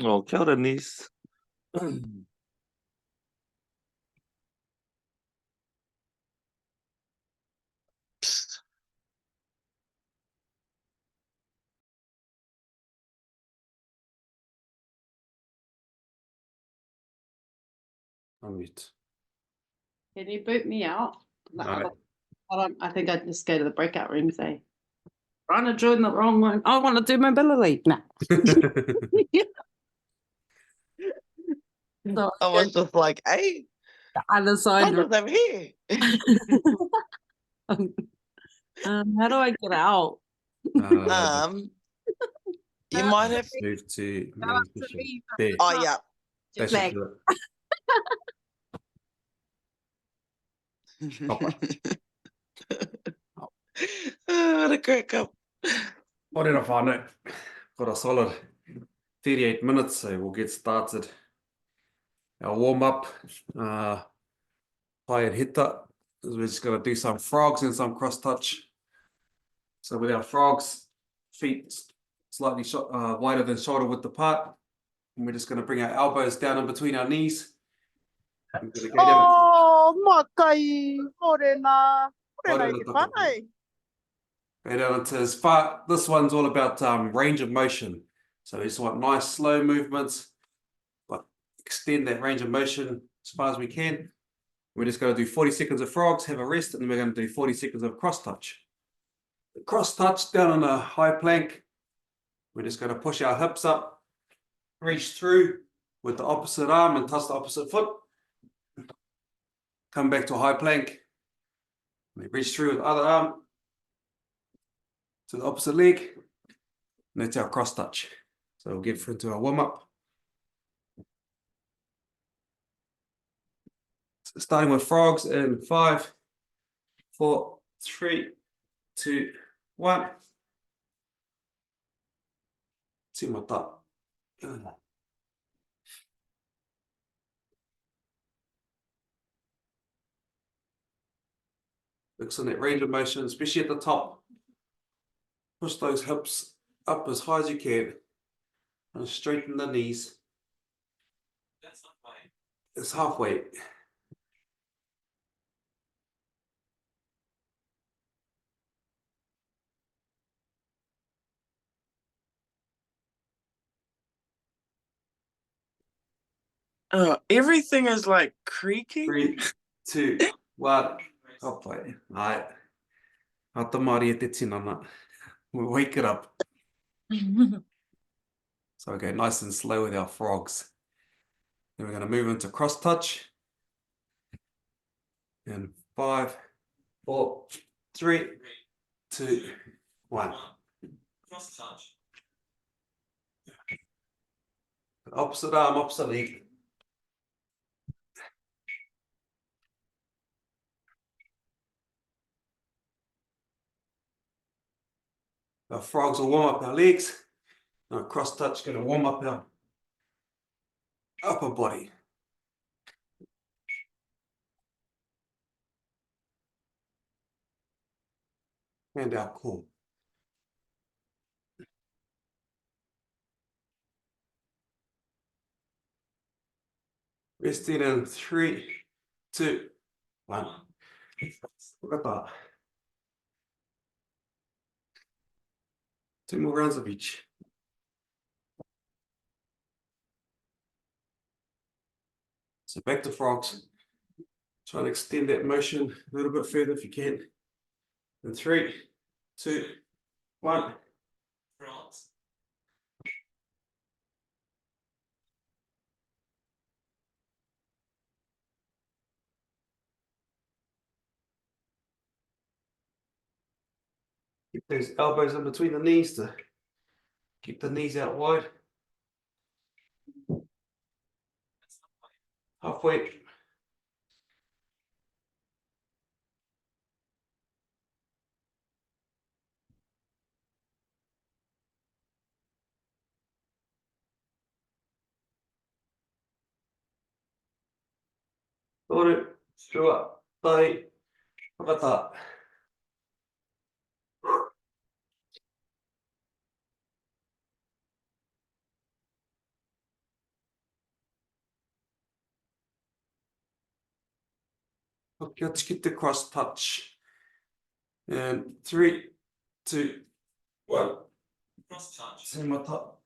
Oh, kia ora, niece. Unmute. Can you boot me out? Alright. I think I'd just go to the breakout room and say, trying to join the wrong one. I want to do mobility. No. So I was just like, hey, the other side. I'm here. How do I get out? You might have. Move to Tell main us to session. leave. There. Oh, yeah. That Just should like, do it. Hoppa. What a crack up. What did I find out? Got a solid 38 minutes, so we'll get started. Our warm up, high and hitta. We're just going to do some frogs and some cross touch. So with our frogs, feet slightly wider than shoulder width apart. And we're just going to bring our elbows down in between our knees. I'm going to go down. Oh, makai, morena, morena Go ke whanai. down into as far. This one's all about range of motion. So we just want nice slow movements, but extend that range of motion as far as we can. We're just going to do 40 seconds of frogs, have a rest, and then we're going to do 40 seconds of cross touch. The cross touch down on a high plank. We're just going to push our hips up, reach through with the opposite arm and touch the opposite foot. Come back to a high plank. Reach through with the other arm to the opposite leg. And that's our cross touch. So we'll get into our warm up. So starting with frogs in 5, 4, 3, 2, 1. Timota. Focus on that range of motion, especially at the top. Push those hips up as high as you can and straighten the knees. That's halfway. It's halfway. Everything is like creaking. 3, 2, 1. Halfway. Alright. Atamari e te tinana. We'll wake it up. So we go nice and slow with our frogs. Then we're going to move into cross touch. In 5, 4, 3, 2, 1. Cross touch. Opposite arm, opposite leg. Our frogs will warm up our legs. Our cross touch is going to warm up our upper body. And our core. Resting in 3, 2, 1. Look at that. 2 more rounds of each. So back to frogs. Try and extend that motion a little bit further if you can. In 3, 2, 1. Frogs. Keep those elbows in between the knees to keep the knees out wide. Halfway. Toru, shua, tai, whakata. Okay, let's get the cross touch. And 3, 2, 1. Cross touch. Same my top.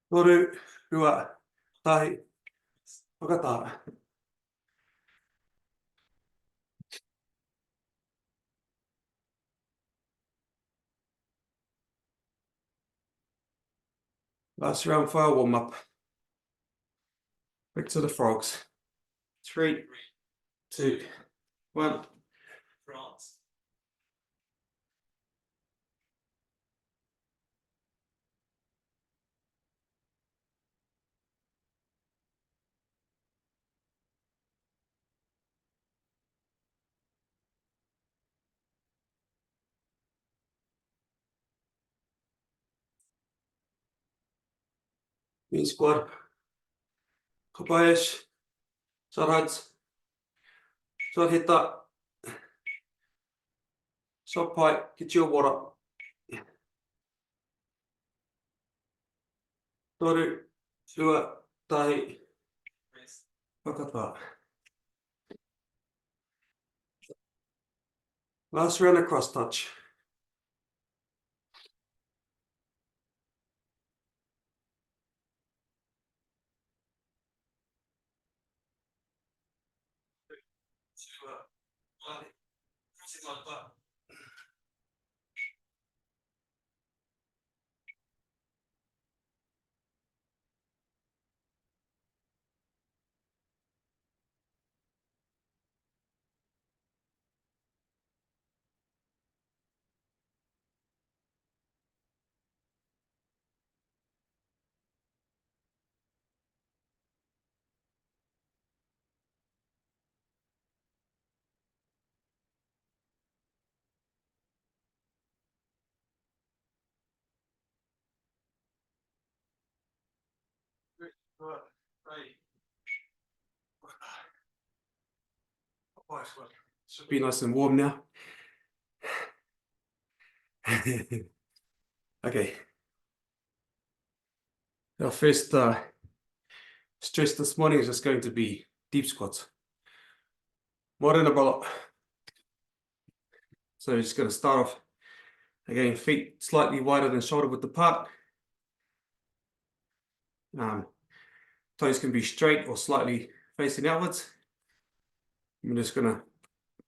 Toru, rua, tahi, whakatā. Last round fire warm up. Back to the frogs. 3, 2, 1. France. Main squad. Kobayashi. Sarhats. Sarhita. Sopai. Get your water. Toru, rua, tahi, whakatā. Last round of cross touch. Should be nice and warm now. Okay. Our first stress this morning is just going to be deep squats. Morena bala. So we're just going to start off again, feet slightly wider than shoulder width apart. Toes can be straight or slightly facing outwards. We're just going to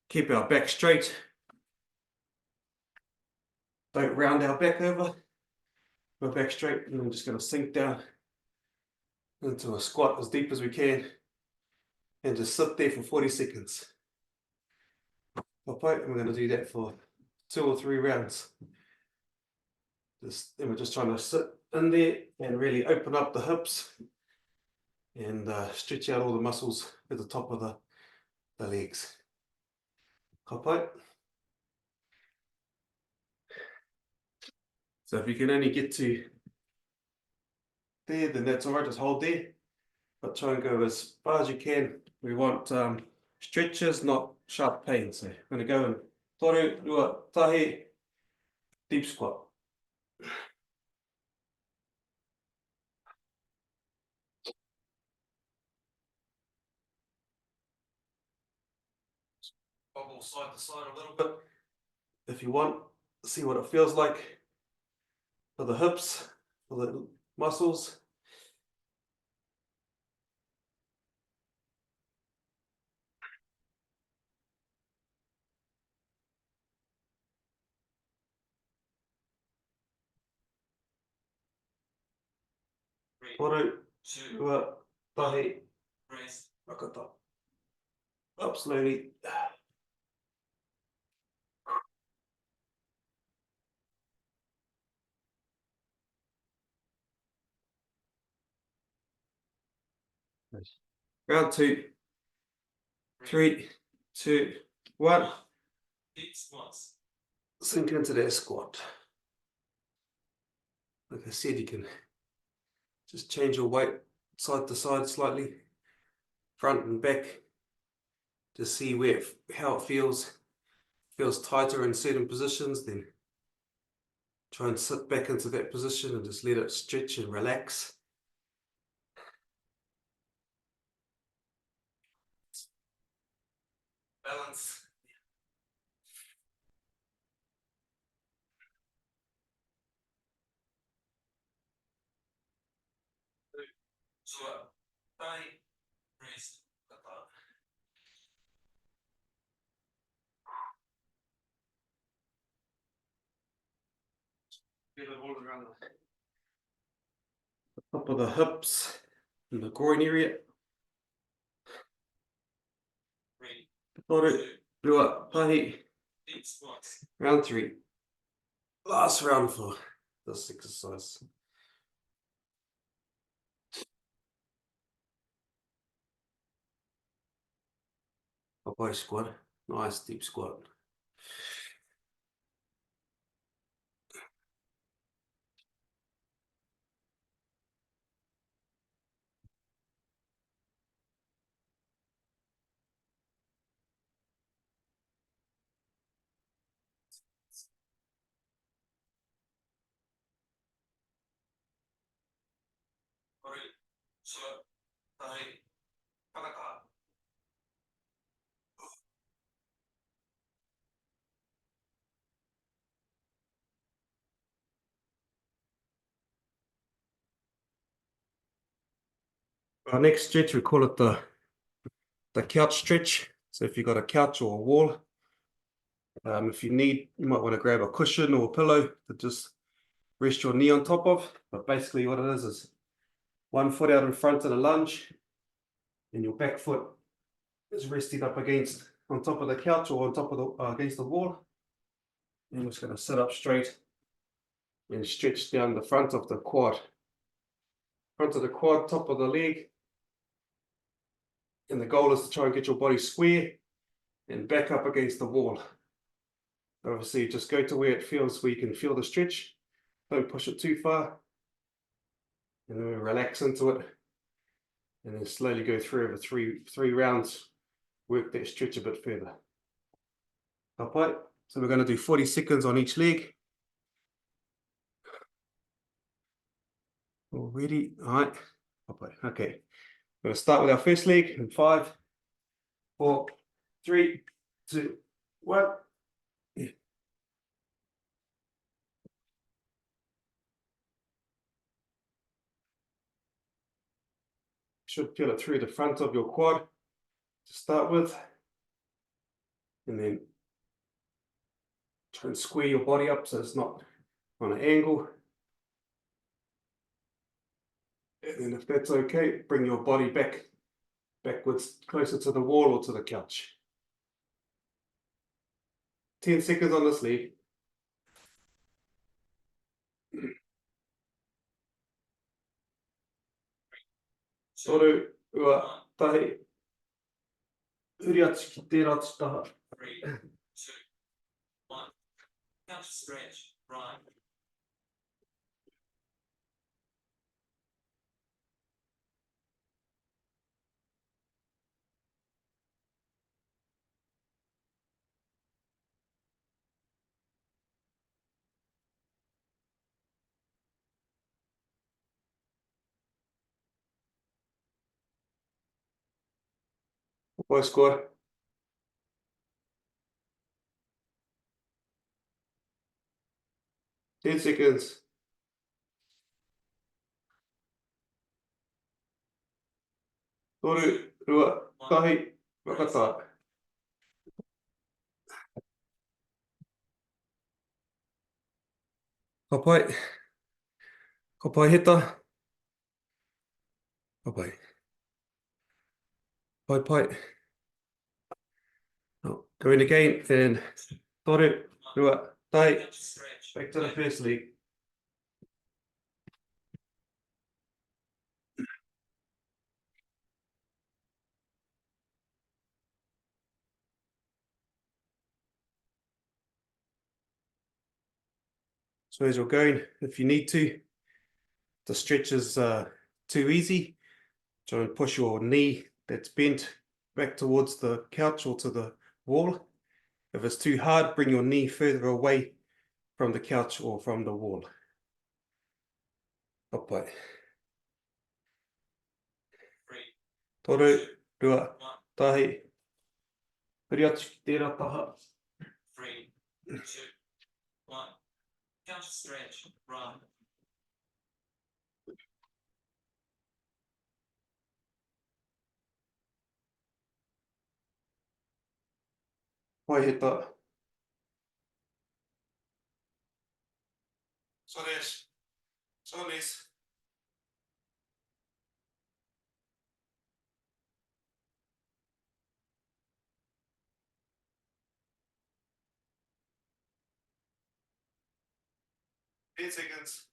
keep our back straight. Don't round our back over. Go back straight, and we're just going to sink down into a squat as deep as we can and just sit there for 40 seconds. Okay, and we're going to do that for 2 or 3 rounds. And we're just trying to sit in there and really open up the hips and stretch out all the muscles at the top of the legs. Okay. So if you can only get to there, then that's all right, just hold there. But try and go as far as you can. We want stretches, not sharp pain. So I'm going to go in toru, rua, tahi, deep squat. Bobble side to side a little bit. If you want, see what it feels like for the hips, for the muscles. Toru, rua, tahi, whakatā. Up slowly. Round 2. 3, 2, 1. Sink into that squat. Like I said, you can just change your weight side to side slightly, front and back, to see how it feels. Feels tighter in certain positions, then try and sit back into that position and just let it stretch and relax. Balance. Feel it all around the top of the hips and the groin area. Round 3. Last round for this exercise. Popeye squat. Nice deep squat. Our next stretch, we call it the couch stretch. So if you've got a couch or a wall, if you need, you might want to grab a cushion or a pillow to just rest your knee on top of. But basically what it is one foot out in front of the lunge, and your back foot is resting up on top of the couch or on top of the against the wall. And we're just going to sit up straight and stretch down the front of the quad. Front of the quad, top of the leg. And the goal is to try and get your body square and back up against the wall. Obviously, just go to where it feels, where you can feel the stretch. Don't push it too far. And then relax into it. And then slowly go through over three rounds. Work that stretch a bit further. Alright, so we're going to do 40 seconds on each leg. All ready? Alright. Okay. We're going to start with our first leg in 5, 4, 3, 2, 1. Should feel it through the front of your quad to start with. And then try and square your body up so it's not on an angle. And then if that's okay, bring your body backwards, closer to the wall or to the couch. 10 seconds on this leg. Toru, ua, tahi. Uriachi ki te rata taha. 3, 2, 1. Couch stretch, right. Boy score. 10 seconds. Toru, ua, tahi, wakata. Kapai. Kapai hita. Kapai. Pai pai. Oh, go in again, and toru, ua, tahi. Couch stretch. Back to the first leg. So as you're going, if you need to, the stretch is too easy, try and push your knee that's bent back towards the couch or to the wall. If it's too hard, bring your knee further away from the couch or from the wall. Hopai. 3, Toru, rua, 1. tahi. Huri atu ki tērā taha. 3, 2, 1. Counter stretch. Right. Pai he tā. Sones. Sones. Eight seconds.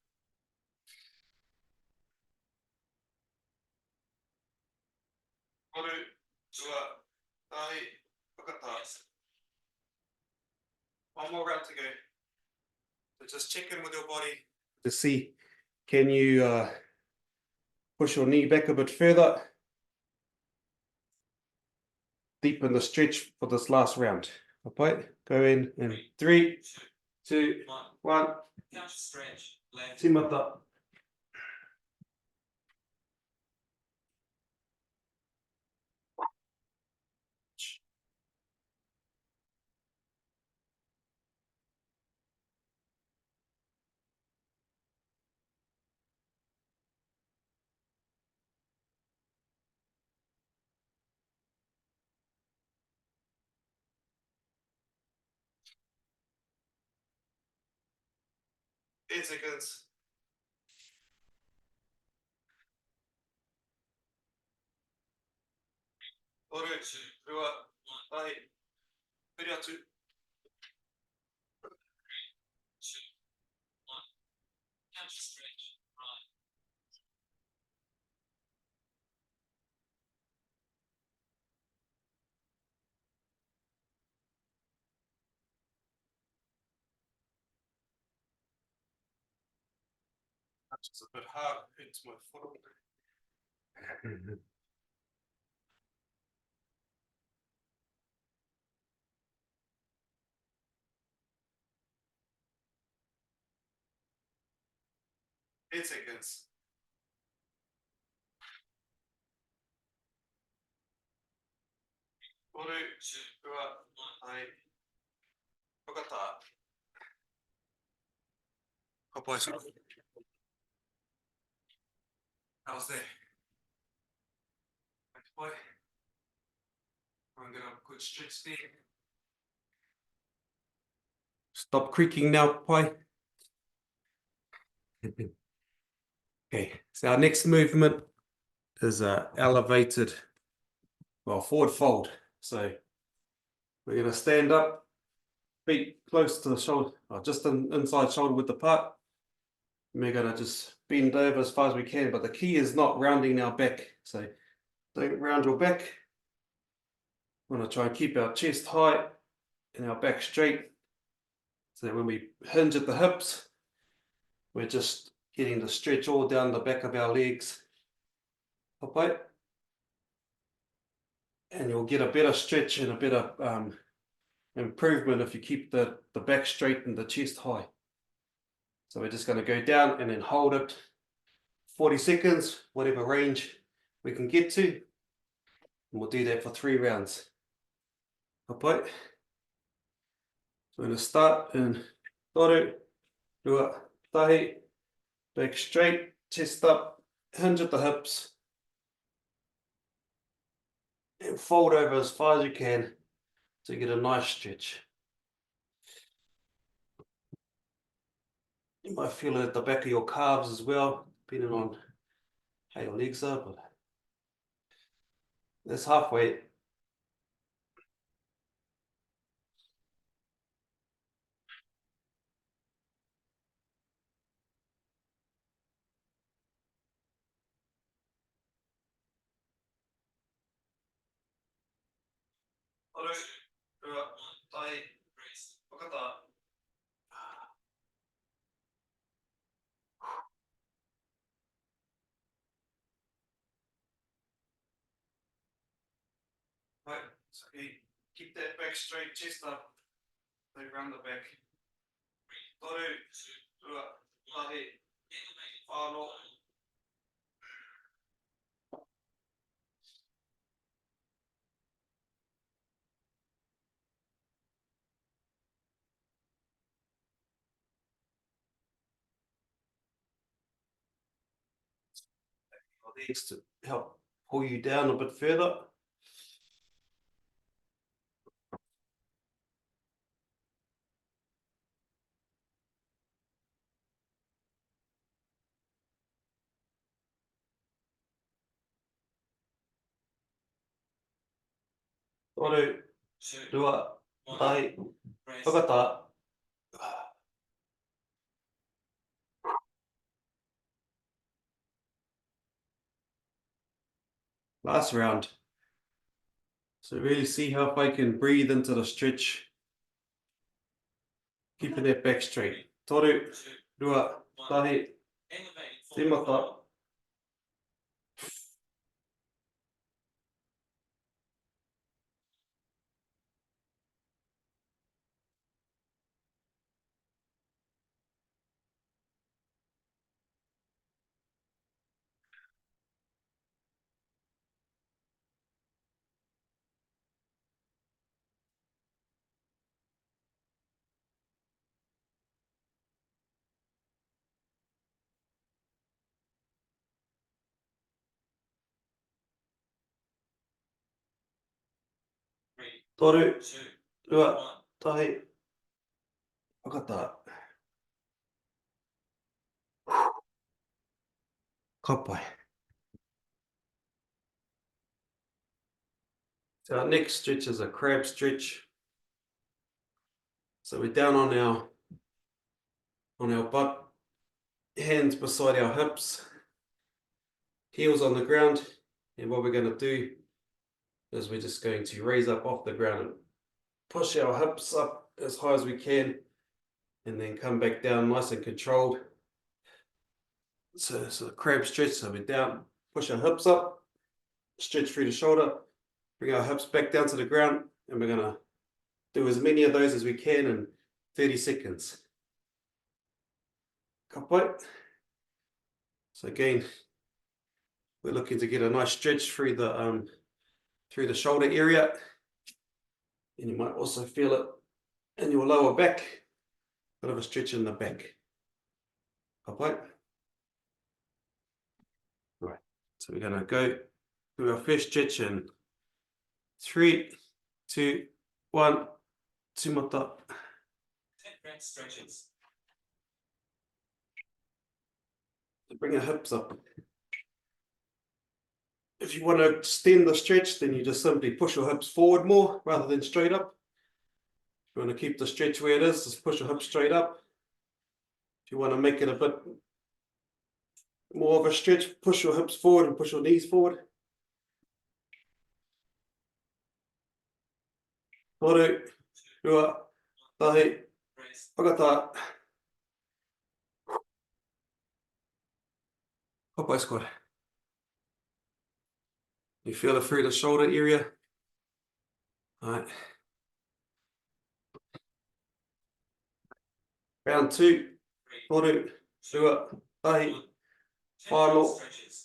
Toru, rua, tahi, whakatā. One more round to go. So just check in with your body to see, can you push your knee back a bit further? Deepen the stretch for this last round. Okay, go in 3, 2, 1. 1. Counter stretch. Left. Timata. Eight seconds. Toru, rua, tahi, huri atu. 2, 1. Counter stretch. Right. That's just a bit hard. Hurts my foot. 8 seconds. Toru, rua, tahi, whakatā. Hopai sora. How's that? Hopai. I'm gonna have a good stretch there. Stop creaking now, Pai. Okay, so our next movement is elevated, well, forward fold. So we're gonna stand up, feet close to the shoulder, or just inside shoulder width apart. And we're gonna just bend over as far as we can, but the key is not rounding our back. So don't round your back. We're gonna try and keep our chest high and our back straight. So that when we hinge at the hips, we're just getting the stretch all down the back of our legs. Okay. And you'll get a better stretch and a better improvement if you keep the back straight and the chest high. So we're just going to go down and then hold it 40 seconds, whatever range we can get to. And we'll do that for 3 rounds. Okay. So we're going to start in toru, rua, tahi, back straight, chest up, hinge at the hips, and fold over as far as you can to get a nice stretch. You might feel it at the back of your calves as well, depending on how your legs are, but that's halfway. Toru, rua, tahi, whakatā. So keep that back straight, chest up, go round the back. Toru, tua, tahi, whānau. Legs to help pull you down a bit further. Toru, tua, tahi, whakata. Last round. So really see how if I can breathe into the stretch. Keeping that back straight. Toru, tua, tahi, tīmata. Toru, tua, tahi, whakata. Kapai. So our next stretch is a crab stretch. So we're down on our butt, hands beside our hips, heels on the ground, and what we're going to do is we're just going to raise up off the ground and push our hips up as high as we can, and then come back down nice and controlled. So a crab stretch. So we're down, push our hips up, stretch through the shoulder, bring our hips back down to the ground, and we're going to do as many of those as we can in 30 seconds. Kapai. So again, we're looking to get a nice stretch through the shoulder area, and you might also feel it in your lower back. Bit of a stretch in the back. Kapai. Right. So we're going to go through our first stretch in 3, 2, 1. Tīmata. 10 front stretches. Bring our hips up. If you want to extend the stretch, then you just simply push your hips forward more rather than straight up. If you want to keep the stretch where it is, just push your hips straight up. If you want to make it a bit more of a stretch, push your hips forward and push your knees forward. Toru, tua, tahi, Press. whakata. Kapai squat. You feel it through the shoulder area. All right. Round 2. 3, Toru, tua, tahi, 10 whānau. front stretches.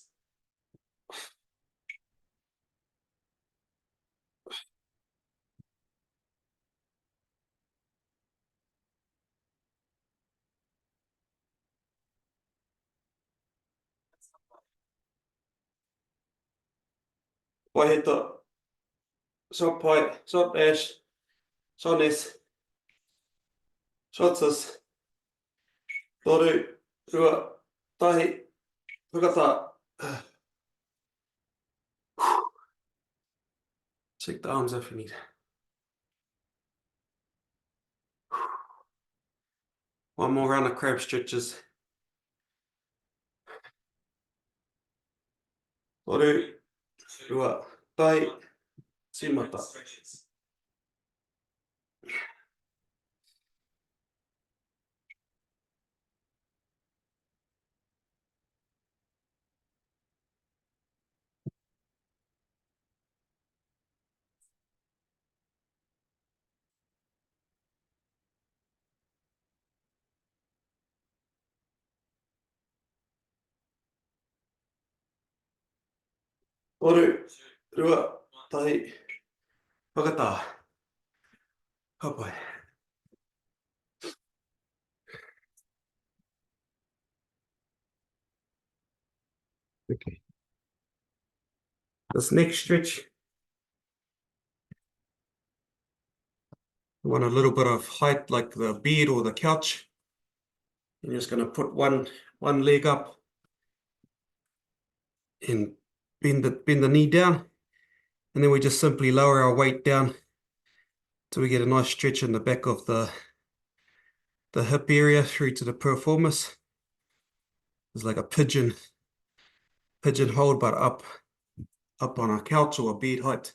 Waiheta, shot pai, shot dash, shot ness, shotas, toru, rua, tahi, whakata. Check the arms if you need. One more round of crab stretches. Toru, 2, rua, tahi, 1. 10 front tīmata. stretches. Toru, rua, tahi, whakata. Hapai. Okay. This next stretch, I want a little bit of height like the bed or the couch. You're just going to put one leg up and bend the knee down. And then we just simply lower our weight down till we get a nice stretch in the back of the hip area through to the piriformis. It's like a pigeon hold, but up on a couch or a bed height.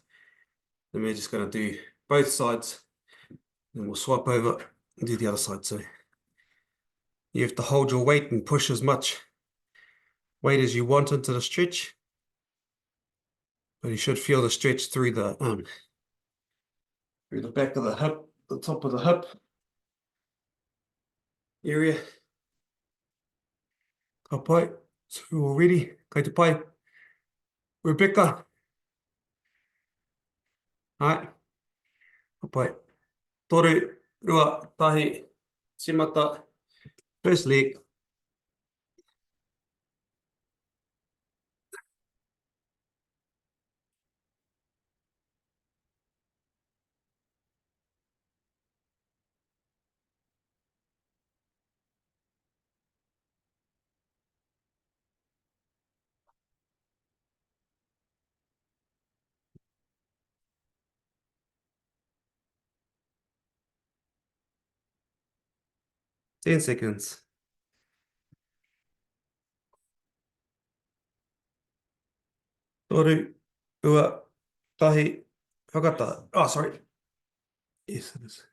Then we're just going to do both sides. Then we'll swap over and do the other side. So you have to hold your weight and push as much weight as you want into the stretch. But you should feel the stretch through the back of the hip, the top of the hip area. Ka pai. So we're ready. Kai te pai. Rebecca. Hai. Ka pai. Toru, rua, tahi, simata. First leg. Ten seconds. Toru, rua, tahi, whakata. Oh, sorry. Yes, it is.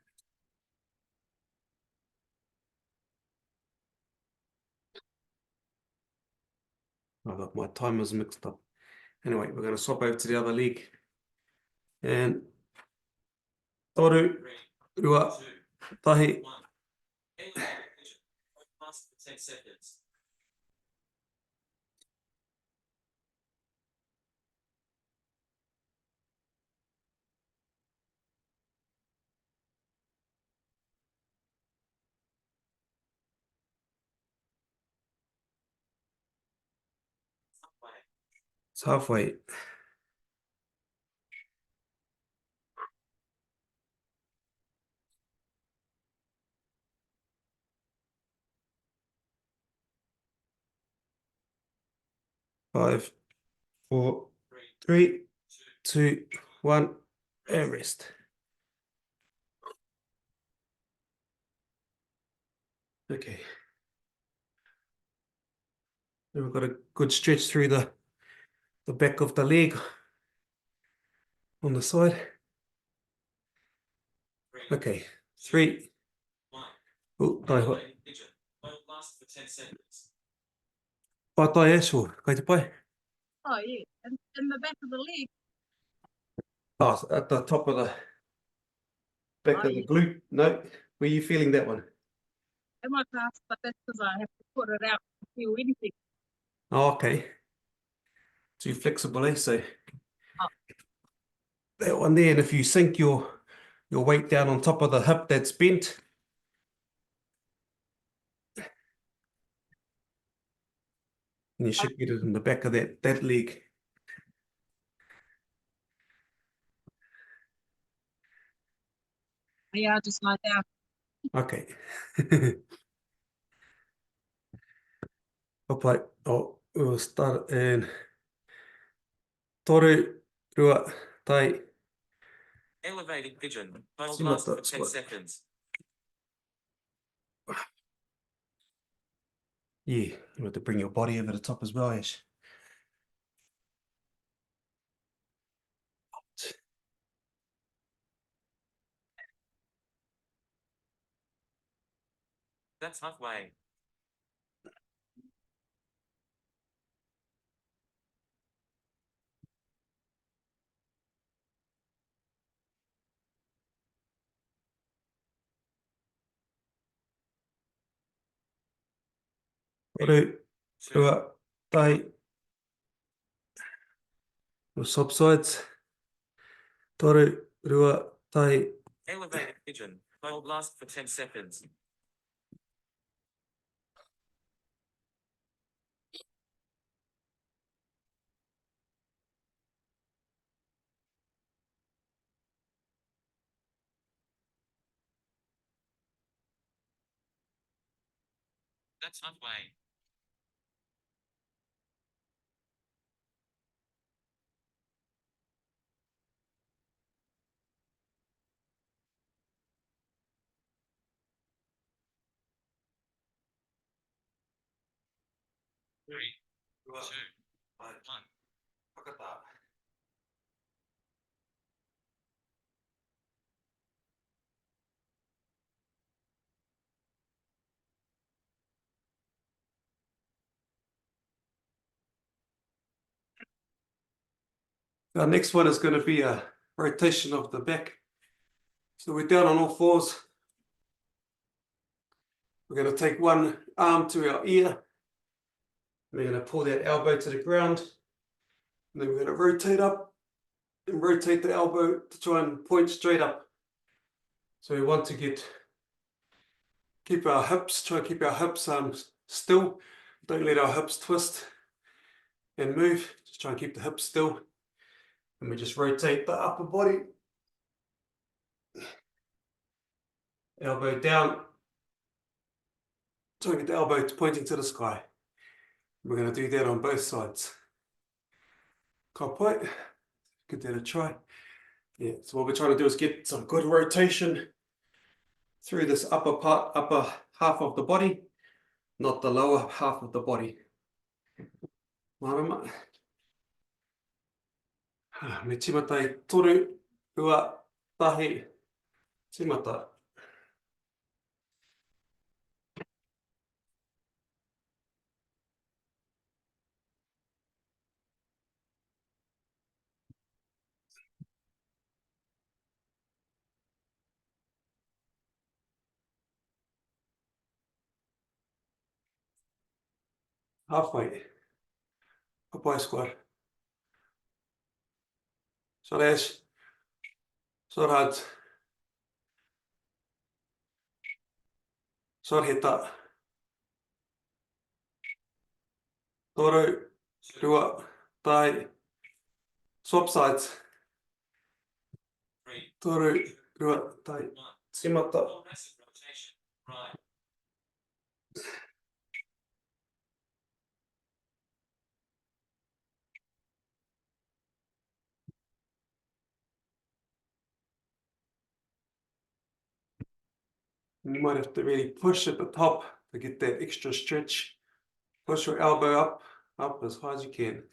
I got my timers mixed up. Anyway, we're going to swap over to the other leg. And toru, rua, tahi. Last for 10 seconds. It's halfway. Five, four, three, two, one, and rest. Okay. Then we've got a good stretch through the back of the leg on the side. Okay, three. Oh, tai hoa. Last for 10 seconds. Pai tai e, sure. Kai te pai. Oh, yeah. In the back of the leg. Oh, at the top of the back Oh, of the yeah. glute. No, were you feeling that one? In my class, but that's because I have to put it out to feel anything. Oh, okay. Too flexible, eh? So Oh. that one there, and if you sink your weight down on top of the hip that's bent, and you should get it in the back of that leg. Yeah, just like that. Okay. Alright. Oh, we'll start in toru, rua, tai. Elevating pigeon. Hold See last what for that's 10 what. seconds. Yeah, you have to bring your body over the top as well, Ash. That's halfway. Toru, Two, rua, tai. Or subsides. Toru, rua, tai. Elevated pigeon. Hold last for 10 seconds. That's halfway. Three, two, one. Our next one is going to be a rotation of the back. So we're down on all fours. We're going to take one arm to our ear. We're going to pull that elbow to the ground. And then we're going to rotate up and rotate the elbow to try and point straight up. So we want to keep our hips, try and keep our hips still. Don't let our hips twist and move. Just try and keep the hips still. And we just rotate the upper body. Elbow down. Try and get the elbow pointing to the sky. We're going to do that on both sides. Ka pai. Give that a try. Yeah, so what we're trying to do is get some good rotation through this upper half of the body, not the lower half of the body. Marama. Me timata I toru, ua, tahi, timata. Halfway. Papai square. Soresh. Sorhat. Sorhita. Toru, rua, tai. Swap sides. Three, Toru, rua, tai. one. Timata. Hold massive rotation. Right. You might have to really push at the top to get that extra stretch. Push your elbow up as high as you can.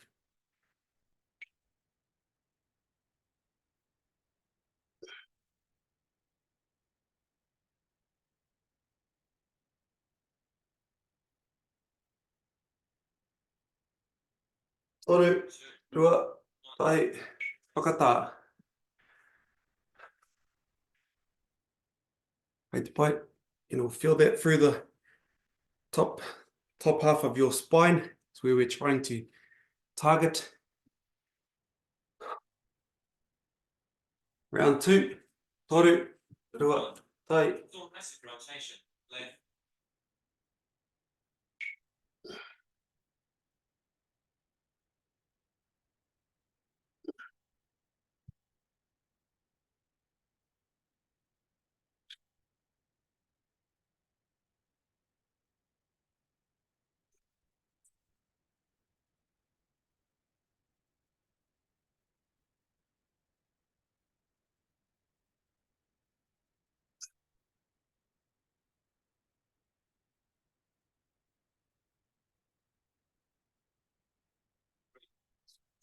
Toru, rua, tai, whakata. Right to point. Feel that through the top half of your spine. It's where we're trying to target. Round two. Toru, rua, tai. Hold massive rotation. Left.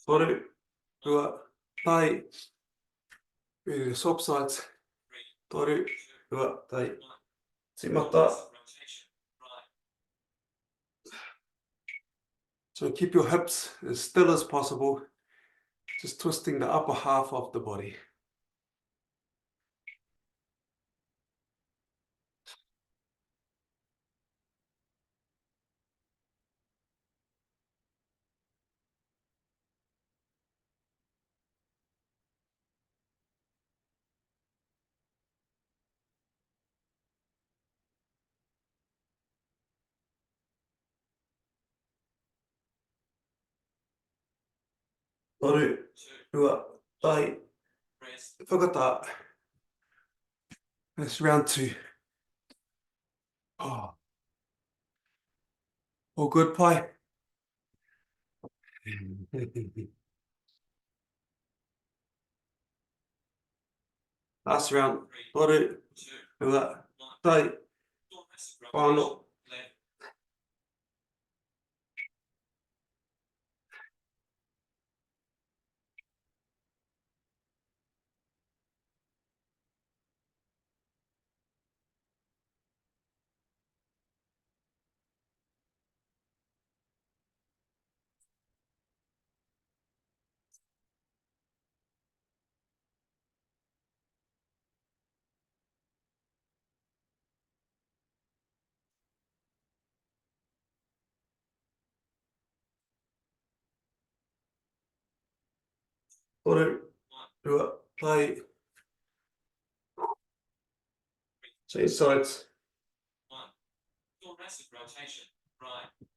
Toru, rua, tai. Ready to swap sides. Toru, rua, tai. Timata. Rotation. Right. So keep your hips as still as possible. Just twisting the upper half of the body. Toru, rua, tai, whakata. That's round 2. Oh. All good, Pai? Last round. Toru, rua, tai, whānau. Toru, rua, tai. Change sides. Massive rotation. Right.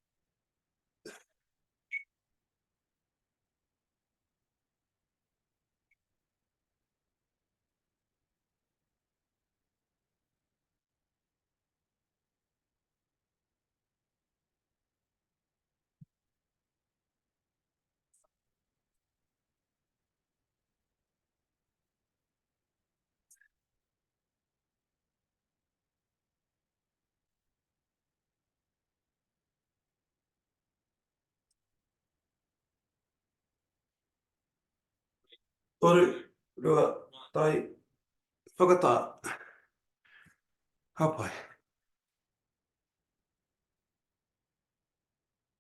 Toru, rua, tai, whakata. Hapai.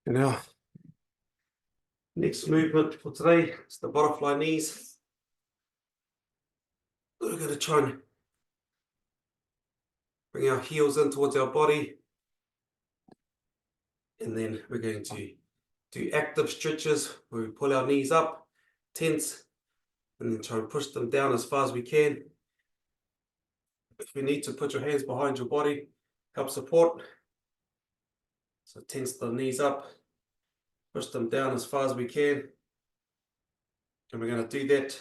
And now, next movement for today is the butterfly knees. We're going to try and bring our heels in towards our body. And then we're going to do active stretches where we pull our knees up, tense, and then try and push them down as far as we can. If you need to put your hands behind your body, help support. So tense the knees up, push them down as far as we can. And we're going to do that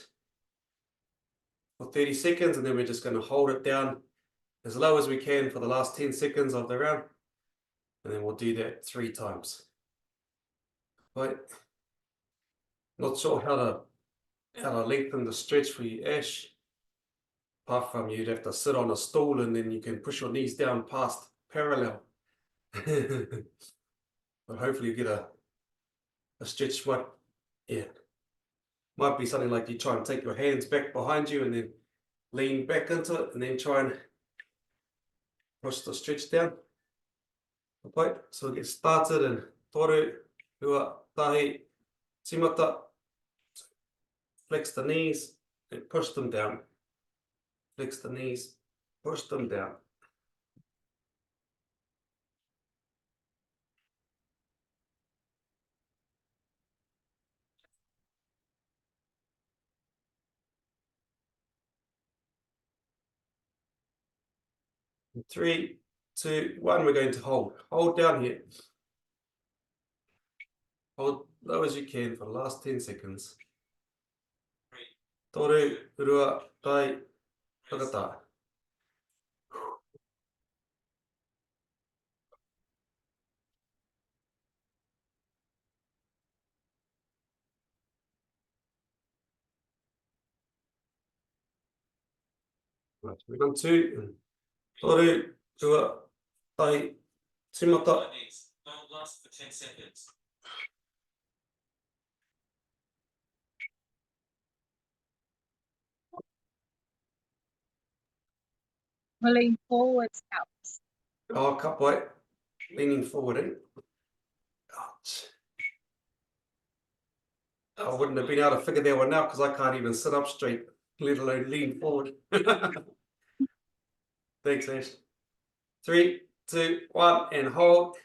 for 30 seconds, and then we're just going to hold it down as low as we can for the last 10 seconds of the round. And then we'll do that 3 times. Right. Not sure how to lengthen the stretch for you, Ash. Apart from you'd have to sit on a stool and then you can push your knees down past parallel. But hopefully you get a stretch. Might be something like you try and take your hands back behind you and then lean back into it and then try and push the stretch down. Okay, so we'll get started in toru, rua, tahi, timata. Flex the knees and push them down. Flex the knees, push them down. In 3, 2, 1, we're going to hold. Hold down here. Hold low as you can for the last 10 seconds. Toru, rua, tai, whakata. Right, we've done 2. Toru, rua, tai, timata. Don't last for 10 seconds. Pulling forwards helps. Oh, cup weight. Leaning forward in. Ouch. I wouldn't have been able to figure that one out because I can't even sit up straight, let alone lean forward. Thanks, Ash. 3, 2, 1, and hold.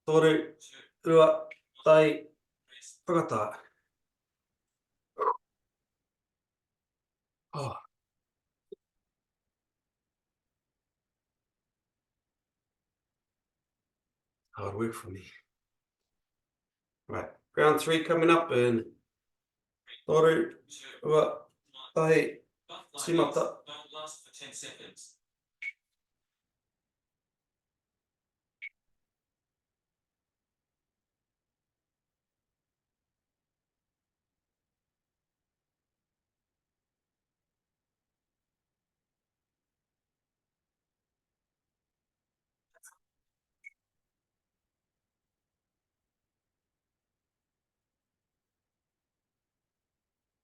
Toru, rua, tai, whakata. Oh. Hard work for me. Right, round 3 coming up in Toru, Ua, Tahi, Simata. Don't last for 10 seconds.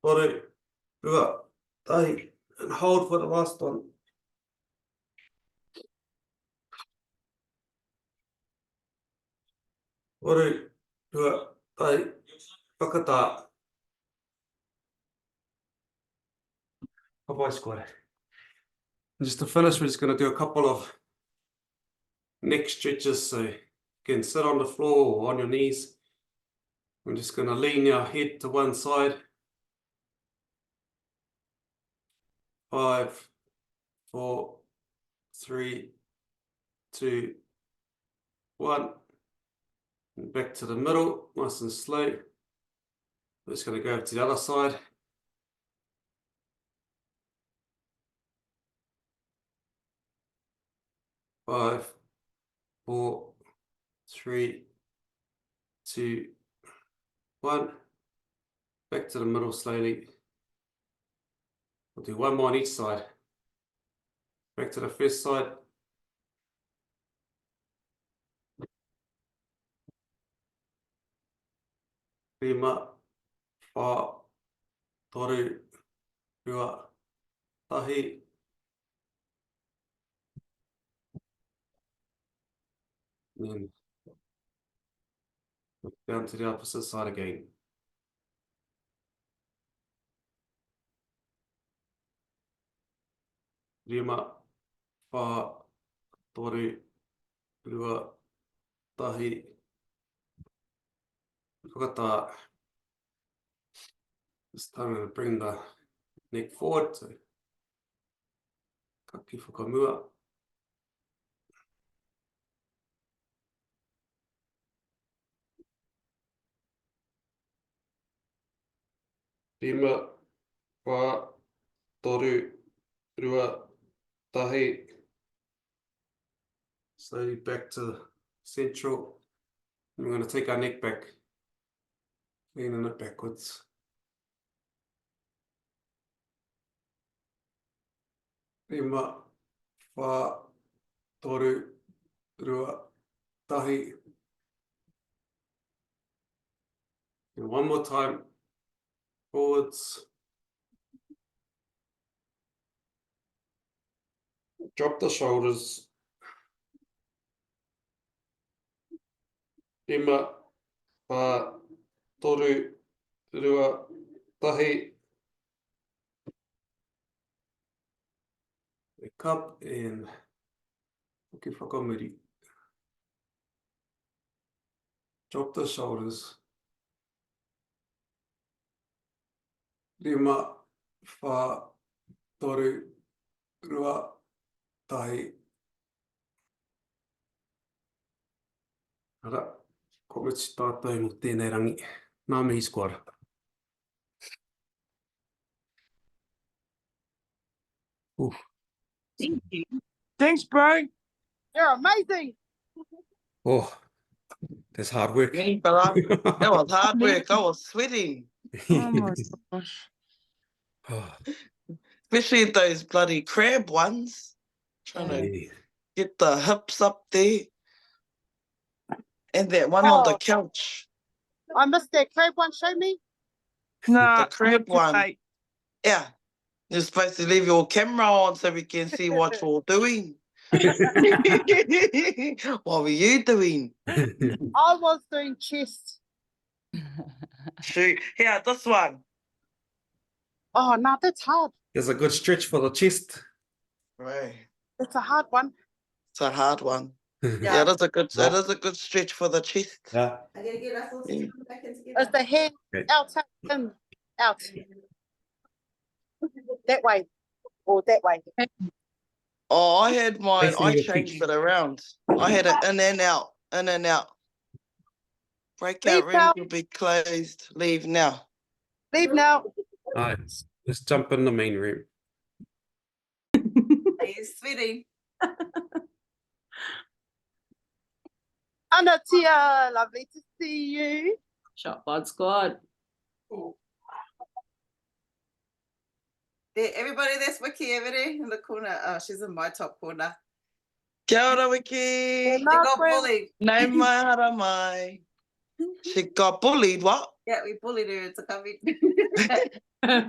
Toru, Ua, Tahi, and hold for the last one. Toru, Ua, Tahi, Whakata. Bye-bye, squad. And just to finish, we're just going to do a couple of neck stretches. So you can sit on the floor or on your knees. We're just going to lean your head to one side. 5, 4, 3, 2, 1. And back to the middle, nice and slow. We're just going to go to the other side. 5, 4, 3, 2, 1. Back to the middle slowly. We'll do one more on each side. Back to the first side. Lima, wha, toru, rua, tahi. And then down to the opposite side again. Lima, wha, toru, rua, tahi. Whakata. This time I'm going to bring the neck forward. So, kaki whakamua. Lima, wha, toru, rua, tahi. Slowly back to central. And we're going to take our neck back, leaning it backwards. Lima, wha, toru, rua, tahi. And one more time, forwards. Drop the shoulders. Lima, wha, toru, rua, tahi. Wake up and hoki whakamuri. Drop the shoulders. Lima, wha, toru, rua, tahi. Ara, ko mitu tātou mo tēnei rangi. Nā mihi squad. Oof. Thank you. Thanks, bro. You're amazing. Oh, that's hard work. Me, fella. That was hard work. I was sweating. Oh my gosh. Oh, Especially those bloody crab ones. Trying to yeah. get the hips up there. And that one on the couch. I missed that crab one. Show me. The crab one. Yeah. You're supposed to leave your camera on so we can see what you're doing. What were you doing? I was doing chest. Shoot. Yeah, this one. Oh, no, that's hard. There's a good stretch for the chest. Right. It's a hard one. It's a hard one. Yeah. Yeah, that's a good. That is a good stretch for the chest. Yeah. Is the head Okay. out, in, out? That way or that way? Oh, I had mine. Facing I your changed feet. it around. I had it in and out. In and out. Breakout Leave rooms now. will be closed. Leave now. Leave now. Alright, let's jump in the main room. Are you sweaty? Anna Tia, lovely to see you. Shot bod squad. There, everybody, that's Wiki over there in the corner. Oh, she's in my top corner. Kia ora, Hey, Wiki. She got Margaret. bullied. Nai mai hara mai. She got bullied, what? Yeah, we bullied her into coming.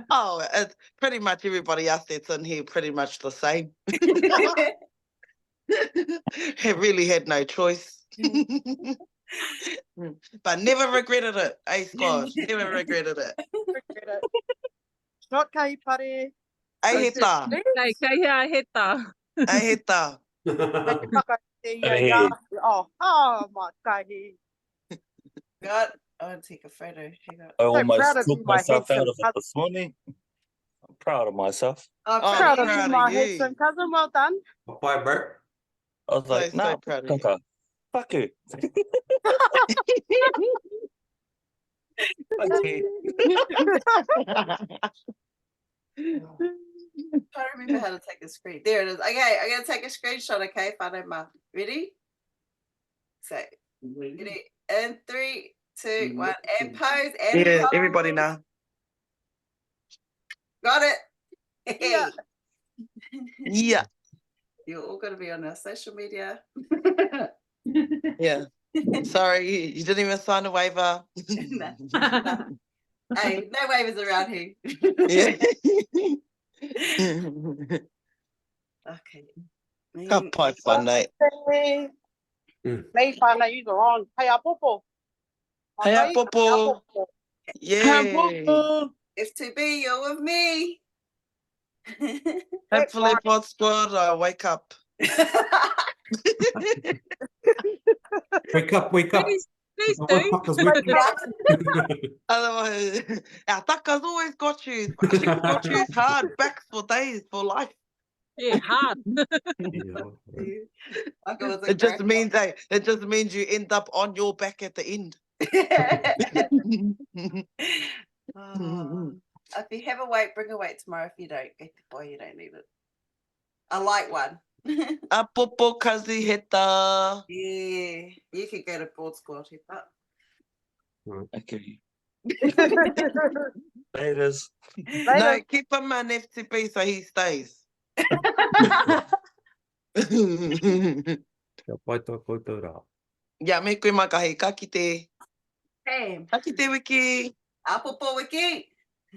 Oh, it's pretty much everybody else that's in here pretty much the same. It really had no choice. But never regretted it, squad. Never regretted it. Not kai pare. Heta. Kei hea heta. Heta. Oh, my God. God, I want to take a photo. Hang on. I So proud almost of took you, my myself out handsome of it cousin. this morning. I'm proud of myself. Oh, Oh, Proud of proud you, of my you. handsome cousin. Well done. Bye, bro. I was like, So no, proud of you. Kaka, fuck you. Fuck you. I'm trying to remember how to take a screen. There it is. Okay, I'm going to take a screenshot, okay? Whanau. Ready? So, ready? In 3, 2, 1, and pose. And Yeah, pose. everybody now. Got it. Yeah. Yeah. You're all going to be on our social media. Yeah. Sorry, you didn't even sign a waiver. No. Hey, no waivers around here. Yeah. Okay. Ka pai whanau. May whānau you are on. Hey, apopo. Hey, apopo. Yeah. F2B, you're with me. Hopefully, Pod Squad, I wake up. Wake up, wake up. Please The do. motherfuckers wake up. Otherwise, our taka's always got you. She's got you hard backs for days, for life. Yeah, hard. Yeah. Like it was a It just crack. means, hey, it just means you end up on your back at the end. Oh, if you have a weight, bring a weight tomorrow. If you don't, get the boy, you don't need it. A light one. Apopo kazi heta. Yeah, you could go to board squad. But Okay. Laters. No, keep him an FTP so he stays. Kia pai tō koutou rā. Yeah, me koe makahi, ka kite. hey, Ka kite wiki. Apopo Wiki.